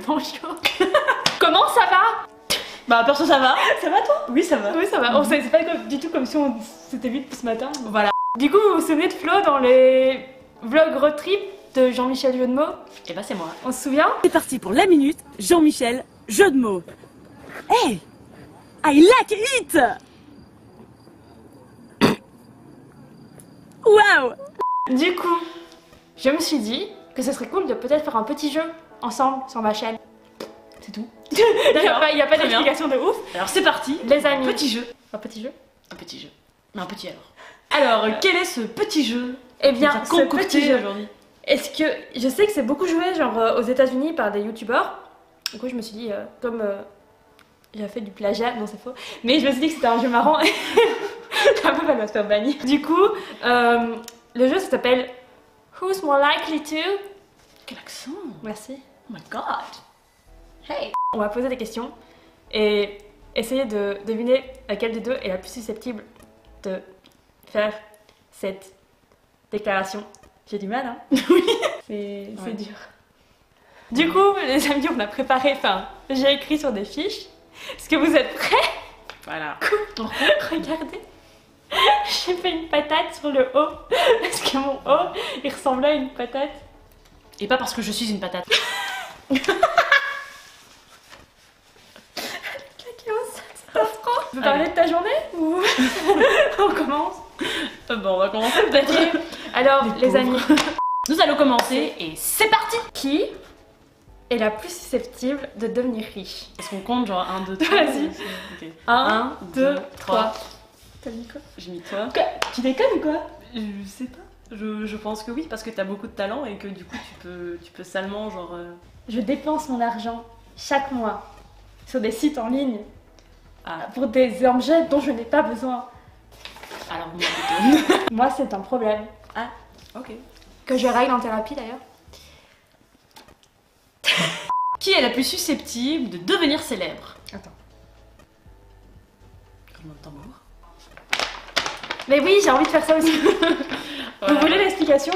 bonjour. Comment ça va? Bah perso ça va. Ça va toi? Oui ça va. Oui ça va, c'est pas du tout comme si on s'était vu depuis ce matin. Voilà. Du coup vous vous souvenez de Flo dans les vlogs road trip de Jean-Michel Jeu de mots? Et bah c'est moi. On se souvient? C'est parti pour la minute Jean-Michel Jeu de mots. Hey, I like it. Wow. Du coup, je me suis dit que ce serait cool de peut-être faire un petit jeu ensemble sur ma chaîne. C'est tout. Il n'y a pas Très bien. d'explication de ouf. Alors c'est parti. Les amis. Petit jeu. Un petit jeu. Un petit jeu. Mais un petit alors. Alors quel est ce petit jeu? Eh bien, qu'on a ce concocté petit jeu. aujourd'hui. Est-ce que je sais que c'est beaucoup joué genre aux États-Unis par des youtubeurs. Du coup, je me suis dit comme j'ai fait du plagiat, non c'est faux. Mais je me suis dit que c'était un jeu marrant. La meuf elle va se faire bannir. Du coup, le jeu ça s'appelle Who's More Likely To. Quel accent? Merci. Oh my god. Hey. On va poser des questions et essayer de deviner laquelle des deux est la plus susceptible de faire cette déclaration. J'ai du mal, hein? Oui. C'est dur. Du coup, les amis, on a préparé, enfin, j'ai écrit sur des fiches. Est-ce que vous êtes prêts? Voilà. Regardez. J'ai fait une patate sur le haut parce que mon haut, il ressemblait à une patate. Et pas parce que je suis une patate. C'est affreux. Tu veux parler de ta journée ou on commence? Bon, on va commencer peut-être. Alors, les amis, Nous allons commencer et c'est parti. qui est la plus susceptible de devenir riche? Est-ce qu'on compte genre 1, 2, 3? Vas-y. Ok. 1, 2, 3. T'as mis quoi? J'ai mis toi. Tu déconnes ou quoi? Je sais pas. Je pense que oui, parce que t'as beaucoup de talent et que du coup tu peux salement genre. Je dépense mon argent chaque mois sur des sites en ligne Ah, pour des objets dont je n'ai pas besoin. alors moi plutôt. Moi, c'est un problème. Ah, ok. Que je règle en thérapie d'ailleurs. Qui est la plus susceptible de devenir célèbre? Attends. Roulement de tambour. Mais oui, j'ai envie de faire ça aussi. Voilà. Vous voulez l'explication?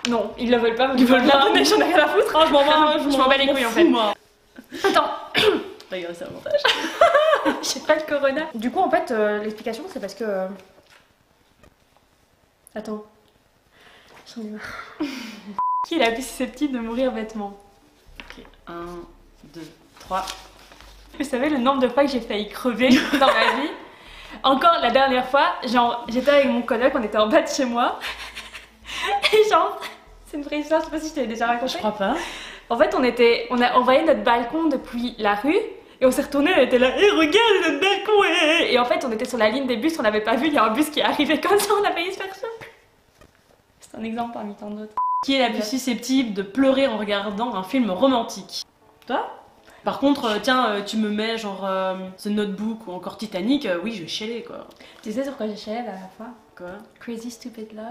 Non, ils le veulent pas. Ils veulent pas. Mais j'en ai rien à foutre. Oh, je m'en bats, Je m'en bats les couilles en fait. Moi. Attends. Regarde, c'est un montage. J'ai pas le corona. Du coup, en fait, l'explication, c'est parce que. Attends. J'en ai marre. Qui est la plus susceptible de mourir bêtement? Ok, 1, 2, 3. Vous savez le nombre de fois que j'ai failli crever dans ma vie? Encore la dernière fois, genre, j'étais avec mon coloc, on était en bas de chez moi. Et genre, c'est une vraie histoire, je sais pas si je t'avais déjà raconté. Je crois pas. En fait, on voyait notre balcon depuis la rue. Et on s'est retourné, on était là, hé, regarde notre balcon, et en fait, on était sur la ligne des bus, on n'avait pas vu, il y a un bus qui est arrivé comme ça, on a failli se faire ça. C'est un exemple parmi tant d'autres. Qui est la plus susceptible de pleurer en regardant un film romantique? Toi? Par contre, tiens, tu me mets genre The Notebook ou encore Titanic, oui, je vais chialer quoi. Tu sais sur quoi j'ai chialé la dernière fois? Quoi? Crazy Stupid Love.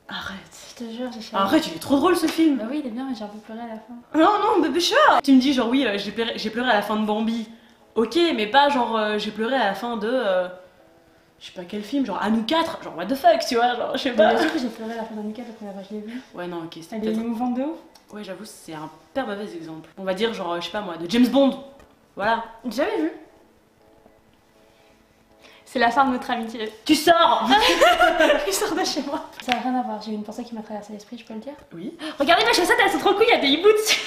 Arrête. Je te jure, j'ai chialé. Arrête, il est trop drôle ce film. Bah oui, il est bien, mais j'ai un peu pleuré à la fin. Non, non, bébé chat. Tu me dis genre oui, j'ai pleuré à la fin de Bambi. Ok, mais pas genre j'ai pleuré à la fin de je sais pas quel film, genre à nous 4, genre what the fuck, tu vois, genre je sais Bien pas. sûr que j'ai pleuré à la fin d'un la première fois que je l'ai vu. Ouais, non, ok, c'était Elle est peut-être. émouvante de ouf. Ouais, j'avoue, c'est un hyper mauvais exemple. On va dire genre je sais pas moi, de James Bond. Voilà. J'ai jamais vu. C'est la fin de notre amitié. Tu sors. Il sort de chez moi. Ça n'a rien à voir, j'ai eu une pensée qui m'a traversé l'esprit, je peux le dire. Oui. Regardez mes chaussettes, elles sont trop cool, il y a des hiboux dessus.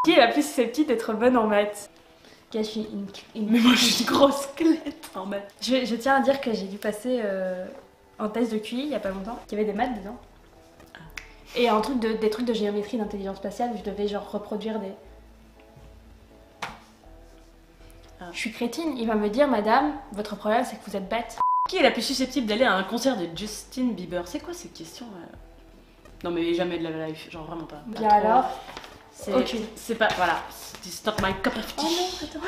Qui est la plus susceptible d'être bonne en maths? Je suis Mais moi je suis une grosse squelette en maths. je tiens à dire que j'ai dû passer un test de QI il y a pas longtemps, qu'il y avait des maths dedans. Et un truc des trucs de géométrie, d'intelligence spatiale où je devais genre reproduire des... Je suis crétine, il va me dire, madame, votre problème c'est que vous êtes bête. Qui est la plus susceptible d'aller à un concert de Justin Bieber? C'est quoi cette question Non mais jamais de la life, genre vraiment pas. Bien alors, aucune. C'est pas, voilà, it's not my cup of tea. Oh non, attends.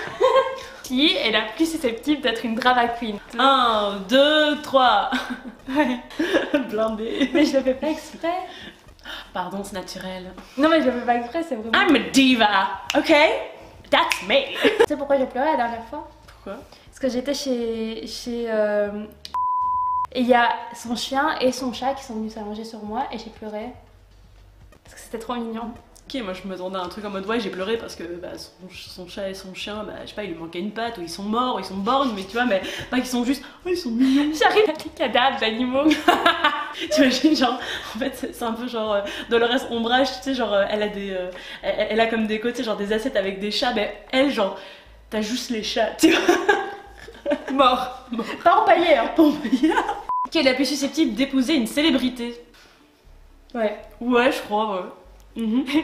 Qui est la plus susceptible d'être une drama queen? 1, 2, 3. Ouais. Blindé. Mais je le fais pas exprès. Pardon, c'est naturel. Non mais je le fais pas exprès, c'est vraiment... I'm a diva, ok? That's me. Tu sais pourquoi j'ai pleuré la dernière fois? Pourquoi? Parce que j'étais chez et il y a son chien et son chat qui sont venus s'allonger sur moi et j'ai pleuré. Parce que c'était trop mignon. Ok, moi je m'attendais à un truc en mode ouais, j'ai pleuré parce que bah, son chat et son chien, bah, je sais pas, il lui manquait une patte, ou ils sont morts, ou ils sont bornes, mais tu vois, mais pas qu'ils sont juste, oh ils sont mignons. J'arrive à des cadavres d'animaux. T'imagines, genre, en fait, c'est un peu genre Dolores Ombrage, tu sais, genre, elle a des. Elle a comme des côtés, genre des assiettes avec des chats, mais elle, genre, t'as juste les chats, tu vois. Mort. Pas empaillé, hein. Qui est la plus susceptible d'épouser une célébrité? Ouais. Ouais, je crois, ouais.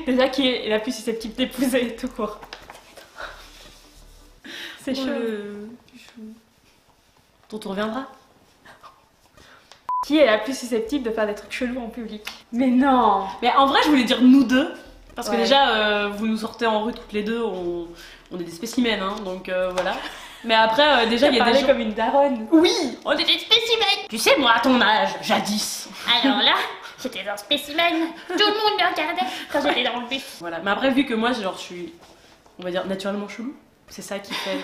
Déjà, qui est la plus susceptible d'épouser tout court. C'est chaud. Ton tour viendra. Qui est la plus susceptible de faire des trucs chelous en public? Mais non. Mais en vrai, je voulais dire nous deux. Parce que Ouais. déjà, vous nous sortez en rue toutes les deux, on est des spécimens, hein, donc voilà. Mais après, déjà, il y a des gens... comme une daronne. Oui, on est des spécimens. Tu sais, moi, à ton âge, jadis. Alors là, j'étais un spécimen. Tout le monde me regardait quand j'étais dans le bus. Voilà, mais après, vu que moi, genre, je suis, on va dire, naturellement chelou, c'est ça qui fait,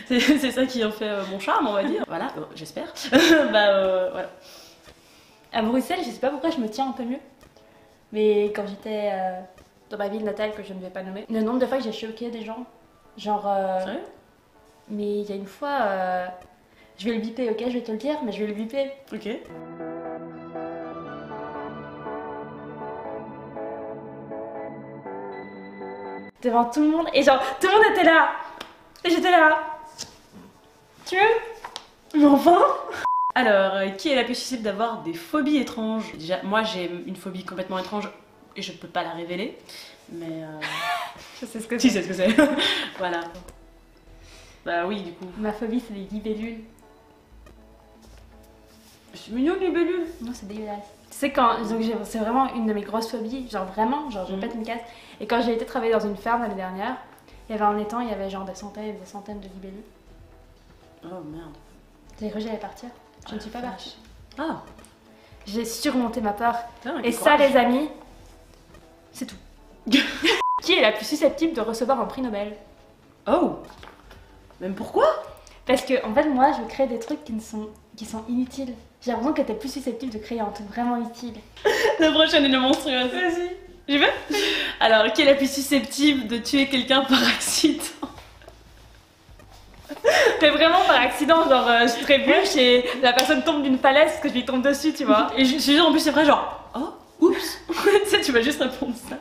c'est ça qui en fait mon charme, on va dire. Voilà, j'espère. Voilà. À Bruxelles, je sais pas pourquoi je me tiens un peu mieux. Mais quand j'étais dans ma ville natale, que je ne vais pas nommer, le nombre de fois que j'ai choqué des gens, genre... Sérieux? mais il y a une fois... je vais le biper, ok? Je vais te le dire, mais je vais le biper. Ok. Devant tout le monde, et genre, tout le monde était là. Et j'étais là. Tu veux? Mais enfin. Alors, qui est la plus susceptible d'avoir des phobies étranges? Déjà, moi, j'ai une phobie complètement étrange et je peux pas la révéler, mais... Je sais ce que Si, c'est. c'est ce que c'est. Voilà. Bah oui, du coup. Ma phobie, c'est les libellules. C'est mignon, les libellules. Non, c'est dégueulasse. Tu sais, quand. Donc, c'est vraiment une de mes grosses phobies. Genre, vraiment, genre, je pète une case. Et quand j'ai été travailler dans une ferme l'année dernière, il y avait un étang, il y avait genre des centaines et des centaines de libellules. Oh merde. J'ai cru que j'allais partir. Je ne suis pas partie. Ah. J'ai surmonté ma peur. Putain, Et quel ça, courage. les amis, c'est tout. Qui est la plus susceptible de recevoir un prix Nobel? Oh. Même pourquoi? Parce que, en fait, moi, je crée des trucs qui sont inutiles. J'ai l'impression que t'es plus susceptible de créer un truc vraiment utile. La prochaine est le monstrueuse. Vas-y. J'y vais. Alors, qui est la plus susceptible de tuer quelqu'un par accident? Mais vraiment par accident, genre je trébuche et la personne tombe d'une falaise parce que je lui tombe dessus, tu vois. Et je suis sûre, en plus, c'est vrai, genre, oh, oups. Tu sais, tu vas juste répondre ça.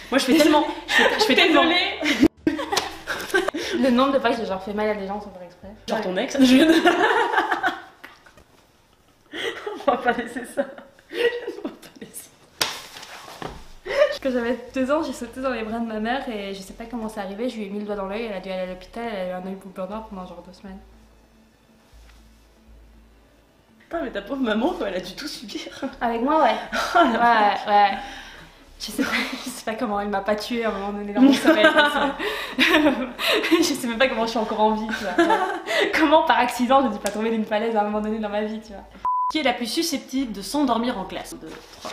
Moi, je fais tellement. Je fais tellement. Le nombre de fois que j'ai genre fait mal à des gens sans faire exprès. Genre ton ex, je... On va pas laisser ça. On va pas laisser. Quand j'avais 2 ans, j'ai sauté dans les bras de ma mère et je sais pas comment c'est arrivé, je lui ai mis le doigt dans l'œil, elle a dû aller à l'hôpital, elle a eu un œil boule noir pendant genre 2 semaines. Putain, mais ta pauvre maman, quoi, elle a dû tout subir. Avec moi, ouais. Ouais. Je sais pas comment elle m'a pas tuée à un moment donné dans mon sommeil. Je sais même pas comment je suis encore en vie, tu vois. Comment par accident je ne suis pas tombée d'une falaise à un moment donné dans ma vie, tu vois. Qui est la plus susceptible de s'endormir en classe? 2, 3.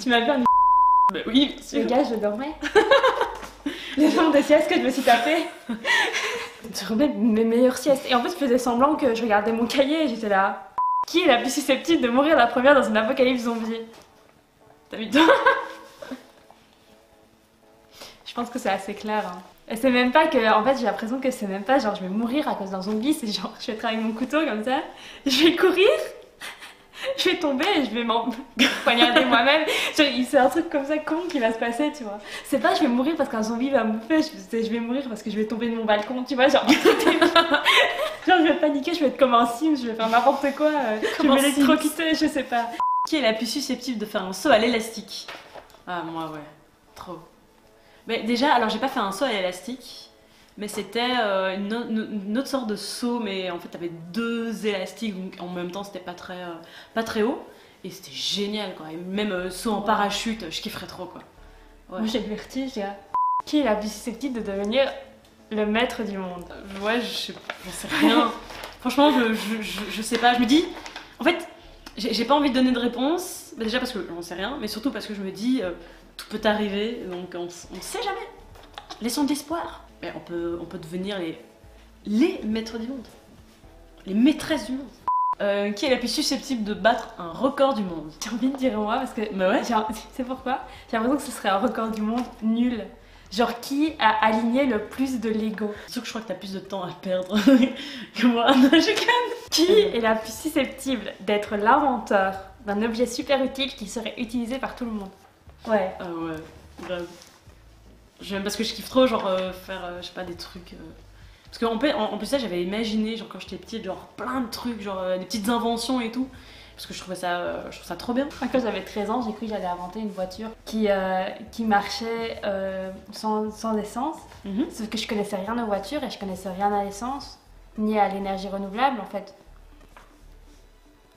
Tu m'as vu un Bah oui, bien sûr. le gars, je dormais. Le nombre de siestes que je me suis tapé. Je remets mes meilleures siestes. Et en fait, je faisais semblant que je regardais mon cahier et j'étais là. Qui est la plus susceptible de mourir la première dans une apocalypse zombie? T'as vu toi? Je pense que c'est assez clair. Hein. Et c'est même pas que. En fait, j'ai l'impression que c'est même pas genre je vais mourir à cause d'un zombie, c'est genre je vais être avec mon couteau comme ça, je vais courir, je vais tomber et je vais m'en poignarder moi-même. C'est un truc comme ça con qui va se passer, tu vois. C'est pas je vais mourir parce qu'un zombie va me faire, je vais mourir parce que je vais tomber de mon balcon, tu vois. Genre, genre je vais paniquer, je vais être comme un Sims, je vais faire n'importe quoi, je vais m'électrocuter, je sais pas. Qui est la plus susceptible de faire un saut à l'élastique? Ah, moi, ouais. Trop. Mais déjà, alors j'ai pas fait un saut à l'élastique, mais c'était une autre sorte de saut, mais en fait t'avais 2 élastiques, donc en même temps c'était pas très haut, et c'était génial quoi. Et même saut en parachute, je kifferais trop quoi. Ouais. Moi j'ai le vertige, gars. Qui est la plus susceptible de devenir le maître du monde? Ouais, j'en sais rien. Franchement, je sais pas, je me dis, en fait, j'ai pas envie de donner de réponse, bah, déjà parce que j'en sais rien, mais surtout parce que je me dis, tout peut arriver, donc on sait jamais. Laissons de l'espoir. Mais on peut devenir les maîtres du monde. Les maîtresses du monde. Qui est la plus susceptible de battre un record du monde? J'ai envie de dire moi parce que. Bah ouais. C'est pourquoi? J'ai l'impression que ce serait un record du monde nul. Genre, qui a aligné le plus de Lego? Surtout que je crois que t'as plus de temps à perdre que moi. Non, je calme. Qui est la plus susceptible d'être l'inventeur d'un objet super utile qui serait utilisé par tout le monde? Ouais. Ah ouais, grave. J'aime parce que je kiffe trop, genre faire, je sais pas, des trucs. Parce qu'en plus, ça, j'avais imaginé, genre quand j'étais petite, genre plein de trucs, genre des petites inventions et tout. Parce que je trouve ça trop bien. Moi, quand j'avais 13 ans, j'ai cru que j'allais inventer une voiture qui marchait sans essence. Sauf que je connaissais rien aux voitures et je connaissais rien à l'essence, ni à l'énergie renouvelable en fait.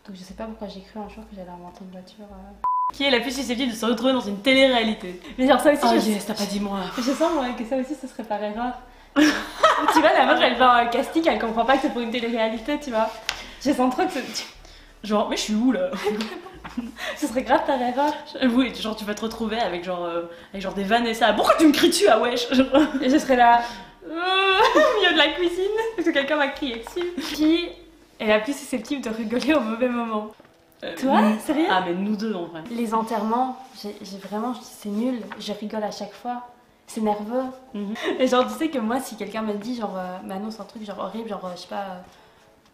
Donc je sais pas pourquoi j'ai cru un jour que j'allais inventer une voiture. Qui est la plus susceptible de se retrouver dans une télé-réalité? Mais genre ça aussi, Oh yes, t'as pas dit moi. je sens moi, que ça aussi ce serait par erreur. Tu vois, la meuf elle va un casting, elle comprend pas que c'est pour une télé-réalité, tu vois. Je sens trop que Genre, mais je suis où là? ce serait grave par erreur. Oui, genre tu vas te retrouver avec genre des Vanessa. Pourquoi tu me cries dessus, ah wesh? Et je serais là au milieu de la cuisine parce que quelqu'un m'a crié dessus. Qui est la plus susceptible de rigoler au mauvais moment? Toi? Sérieux? Ah mais nous deux en vrai. Les enterrements, j'ai vraiment, c'est nul, je rigole à chaque fois. C'est nerveux. Et genre, tu sais que moi, si quelqu'un me dit, genre, m'annonce un truc genre horrible, genre, je sais pas,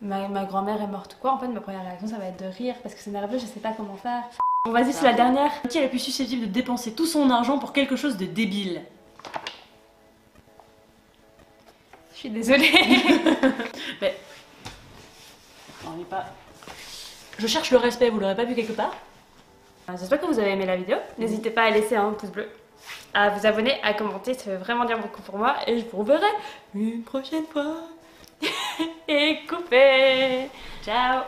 ma grand-mère est morte ou quoi, en fait, ma première réaction, ça va être de rire parce que c'est nerveux, je sais pas comment faire. Bon, vas-y, c'est la dernière. Qui est la plus susceptible de dépenser tout son argent pour quelque chose de débile? Je suis désolée. Mais. On n'est pas. Je cherche le respect, vous l'aurez pas vu quelque part? J'espère que vous avez aimé la vidéo. N'hésitez pas à laisser un pouce bleu, à vous abonner, à commenter, ça veut vraiment dire beaucoup pour moi. Et je vous reverrai une prochaine fois. Et coupez. Ciao.